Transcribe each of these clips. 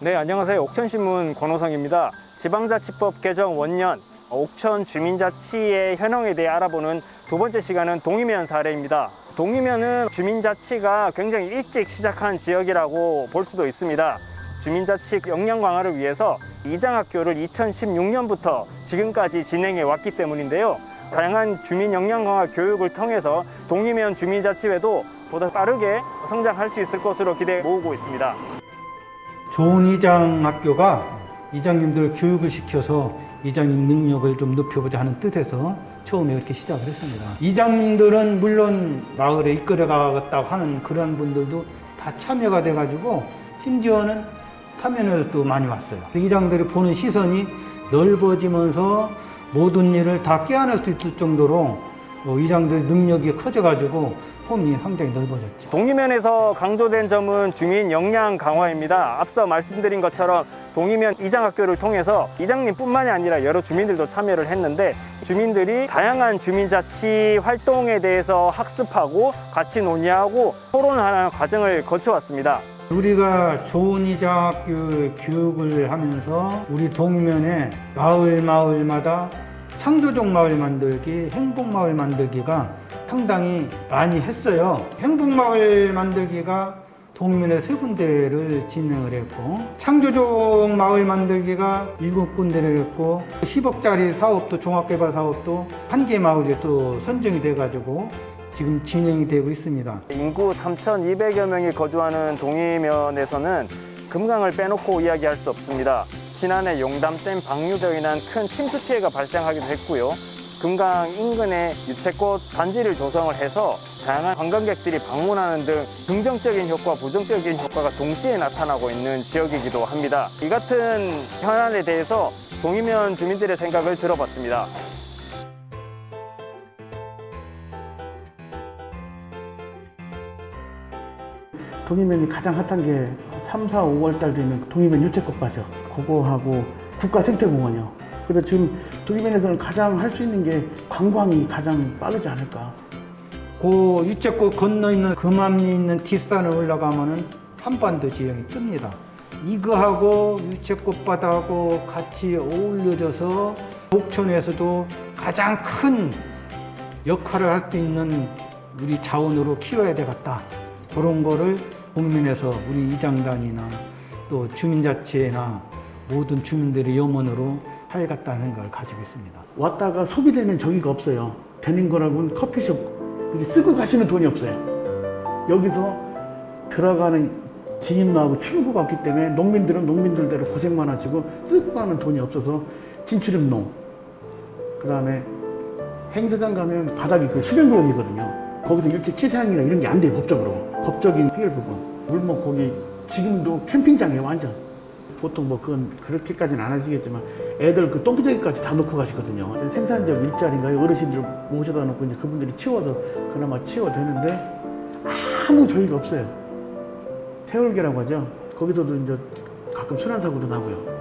네, 안녕하세요. 옥천신문 권호성입니다. 지방자치법 개정 원년 옥천 주민자치의 현황에 대해 알아보는 두 번째 시간은 동이면 사례입니다. 동이면은 주민자치가 굉장히 일찍 시작한 지역이라고 볼 수도 있습니다. 주민자치 역량 강화를 위해서 이장학교를 2016년부터 지금까지 진행해 왔기 때문인데요. 다양한 주민 역량 강화 교육을 통해서 동이면 주민자치회도 보다 빠르게 성장할 수 있을 것으로 기대 모으고 있습니다. 좋은 이장학교가 이장님들 교육을 시켜서 이장님 능력을 좀 높여보자 하는 뜻에서 처음에 이렇게 시작을 했습니다. 이장님들은 물론 마을에 이끌어가겠다고 하는 그런 분들도 다 참여가 돼가지고 심지어는 타면에서도 많이 왔어요. 이장들이 보는 시선이 넓어지면서 모든 일을 다 깨어낼 수 있을 정도로 이장들의 능력이 커져가지고 폼이 상당히 넓어졌죠. 동이면에서 강조된 점은 주민 역량 강화입니다. 앞서 말씀드린 것처럼 동이면 이장학교를 통해서 이장님뿐만이 아니라 여러 주민들도 참여를 했는데 주민들이 다양한 주민자치 활동에 대해서 학습하고 같이 논의하고 토론하는 과정을 거쳐왔습니다. 우리가 좋은 이장학교 교육을 하면서 우리 동이면에 마을마다 창조적 마을 만들기, 행복마을 만들기가 상당히 많이 했어요. 행복마을 만들기가 동이면에 3군데를 진행을 했고, 창조적 마을 만들기가 7군데를 했고, 10억짜리 사업도 종합개발 사업도 1개 마을에 또 선정이 돼가지고 지금 진행이 되고 있습니다. 인구 3,200여 명이 거주하는 동이면에서는 금강을 빼놓고 이야기할 수 없습니다. 지난해 용담댐 방류로 인한 큰 침수 피해가 발생하기도 했고요. 금강 인근에 유채꽃 단지를 조성을 해서 다양한 관광객들이 방문하는 등 긍정적인 효과, 부정적인 효과가 동시에 나타나고 있는 지역이기도 합니다. 이 같은 현안에 대해서 동이면 주민들의 생각을 들어봤습니다. 동이면이 가장 핫한 게 3, 4, 5월 달 되면 동이면 유채꽃밭이요. 그거하고 국가생태공원이요. 그래서 지금 동이면에서는 가장 할 수 있는 게 관광이 가장 빠르지 않을까. 그 유채꽃 건너 있는 금암리 있는 뒷산을 올라가면은 한반도 지형이 뜹니다. 이거하고 유채꽃바다하고 같이 어울려져서 옥천에서도 가장 큰 역할을 할 수 있는 우리 자원으로 키워야 되겠다. 그런 거를 동면에서 우리 이장단이나 또 주민자치회나 모든 주민들의 염원으로 하야겠다는 걸 가지고 있습니다. 왔다가 소비되는 저기가 없어요. 되는 거라고는 커피숍 쓰고 가시는 돈이 없어요. 여기서 들어가는 진입로하고 출구가 없기 때문에 농민들은 농민들대로 고생만 하시고 쓰고 가는 돈이 없어서 진출입농, 그 다음에 행사장 가면 바닥이 그 수변구역이거든요. 거기서 일체 취사항이나 이런 게 안 돼요, 법적으로. 법적인 해결 부분. 물목 거기 지금도 캠핑장이에요, 완전. 보통 뭐 그건 그렇게까지는 안 하시겠지만 애들 그 똥기저귀까지 다 놓고 가시거든요. 생산적 일자리인가요? 어르신들 모셔다 놓고 이제 그분들이 치워서 그나마 치워되는데 아무 저희가 없어요. 세월계라고 하죠. 거기서도 이제 가끔 순환사고도 나고요.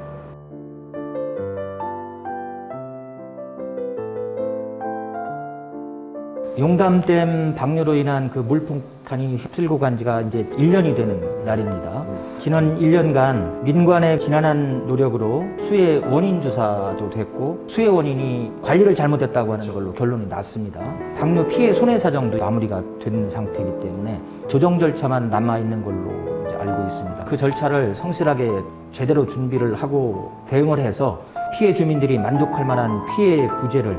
용담댐 방류로 인한 그 물폭탄이 휩쓸고 간 지가 이제 1년이 되는 날입니다. 지난 1년간 민관의 지난한 노력으로 수해 원인 조사도 됐고 수해 원인이 관리를 잘못했다고 하는 걸로 결론이 났습니다. 방류 피해 손해사정도 마무리가 된 상태이기 때문에 조정 절차만 남아있는 걸로 이제 알고 있습니다. 그 절차를 성실하게 제대로 준비를 하고 대응을 해서 피해 주민들이 만족할 만한 피해 부재를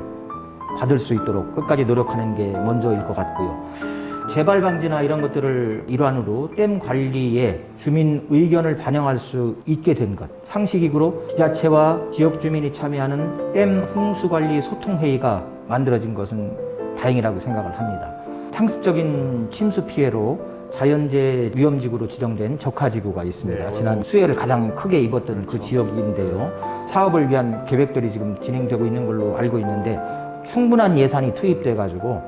받을 수 있도록 끝까지 노력하는 게 먼저일 것 같고요. 재발 방지나 이런 것들을 일환으로 댐 관리에 주민 의견을 반영할 수 있게 된 것. 상시기구로 지자체와 지역 주민이 참여하는 댐 홍수관리 소통회의가 만들어진 것은 다행이라고 생각을 합니다. 상습적인 침수 피해로 자연재해 위험지구로 지정된 적화지구가 있습니다. 지난 수해를 가장 크게 입었던 그 지역인데요. 사업을 위한 계획들이 지금 진행되고 있는 걸로 알고 있는데 충분한 예산이 투입돼가지고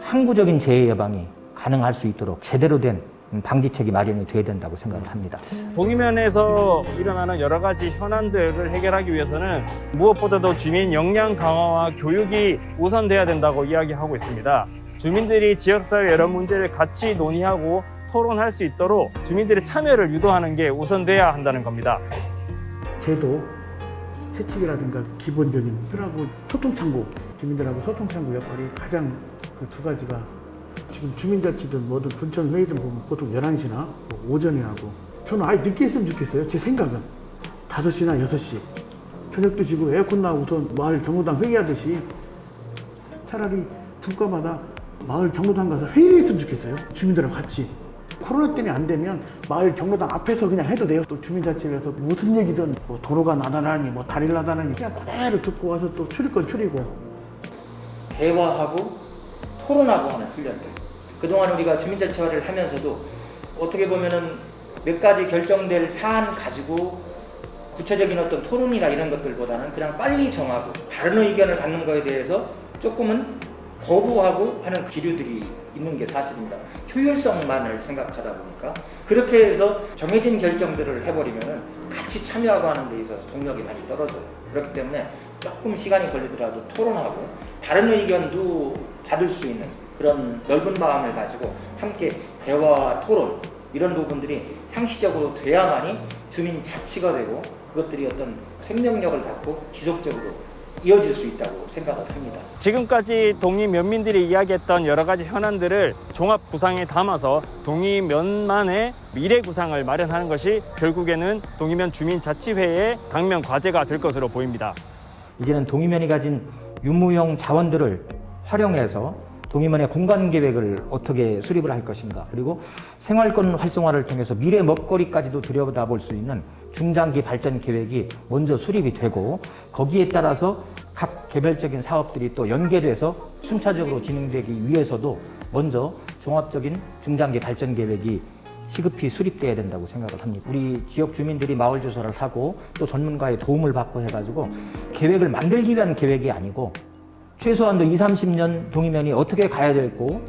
항구적인 재해 예방이 가능할 수 있도록 제대로 된 방지책이 마련이 돼야 된다고 생각을 합니다. 동이면에서 일어나는 여러 가지 현안들을 해결하기 위해서는 무엇보다도 주민 역량 강화와 교육이 우선돼야 된다고 이야기하고 있습니다. 주민들이 지역사회 여러 문제를 같이 논의하고 토론할 수 있도록 주민들의 참여를 유도하는 게 우선돼야 한다는 겁니다. 제도, 세칙이라든가 기본적인 수라고 소통창구, 주민들하고 소통창구 역할이 가장 그 두 가지가 지금 주민자치든 뭐든 분청 회의든 보면 보통 11시나 오전에 하고 저는 아예 늦게 했으면 좋겠어요. 제 생각은 5시나 6시 저녁 드시고 에어컨 나오고서 마을 정무당 회의하듯이 차라리 분과마다 마을 정무당 가서 회의를 했으면 좋겠어요. 주민들하고 같이. 코로나 때문에 안 되면 마을 정무당 앞에서 그냥 해도 돼요. 또 주민자치에서 무슨 얘기든 뭐 도로가 나다라니 뭐 다리를 나다라니 그냥 그대로 듣고 와서 또 추릴 건 추리고. 대화하고 토론하고 하는 훈련들. 그동안 우리가 주민자치화를 하면서도 어떻게 보면은 몇 가지 결정될 사안 가지고 구체적인 어떤 토론이나 이런 것들보다는 그냥 빨리 정하고 다른 의견을 갖는 거에 대해서 조금은 거부하고 하는 기류들이 있는 게 사실입니다. 효율성만을 생각하다 보니까 그렇게 해서 정해진 결정들을 해버리면은 같이 참여하고 하는 데 있어서 동력이 많이 떨어져요. 그렇기 때문에 조금 시간이 걸리더라도 토론하고 다른 의견도 받을 수 있는 그런 넓은 마음을 가지고 함께 대화와 토론 이런 부분들이 상시적으로 돼야만이 주민 자치가 되고 그것들이 어떤 생명력을 갖고 지속적으로 이어질 수 있다고 생각을 합니다. 지금까지 동의면민들이 이야기했던 여러 가지 현안들을 종합 구상에 담아서 동의면만의 미래 구상을 마련하는 것이 결국에는 동의면 주민자치회의 당면 과제가 될 것으로 보입니다. 이제는 동의면이 가진 유무용 자원들을 활용해서 동의면의 공간 계획을 어떻게 수립을 할 것인가, 그리고 생활권 활성화를 통해서 미래 먹거리까지도 들여다볼 수 있는 중장기 발전 계획이 먼저 수립이 되고 거기에 따라서 각 개별적인 사업들이 또 연계돼서 순차적으로 진행되기 위해서도 먼저 종합적인 중장기 발전 계획이 시급히 수립돼야 된다고 생각을 합니다. 우리 지역 주민들이 마을 조사를 하고 또 전문가의 도움을 받고 해가지고 계획을 만들기 위한 계획이 아니고 최소한도 20, 30년 동의면이 어떻게 가야 되고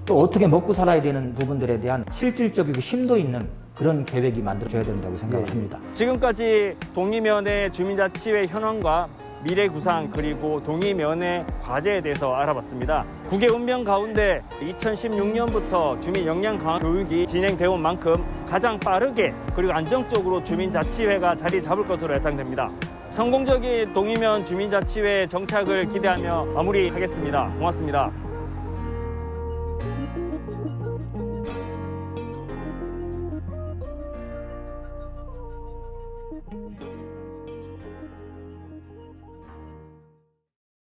또 어떻게 먹고 살아야 되는 부분들에 대한 실질적이고 심도 있는 그런 계획이 만들어져야 된다고 생각을 합니다. 지금까지 동의면의 주민자치회 현황과 미래 구상 그리고 동의면의 과제에 대해서 알아봤습니다. 국외 운명 가운데 2016년부터 주민 역량 강화 교육이 진행되어 온 만큼 가장 빠르게 그리고 안정적으로 주민자치회가 자리 잡을 것으로 예상됩니다. 성공적인 동의면 주민자치회 정착을 기대하며 마무리하겠습니다. 고맙습니다.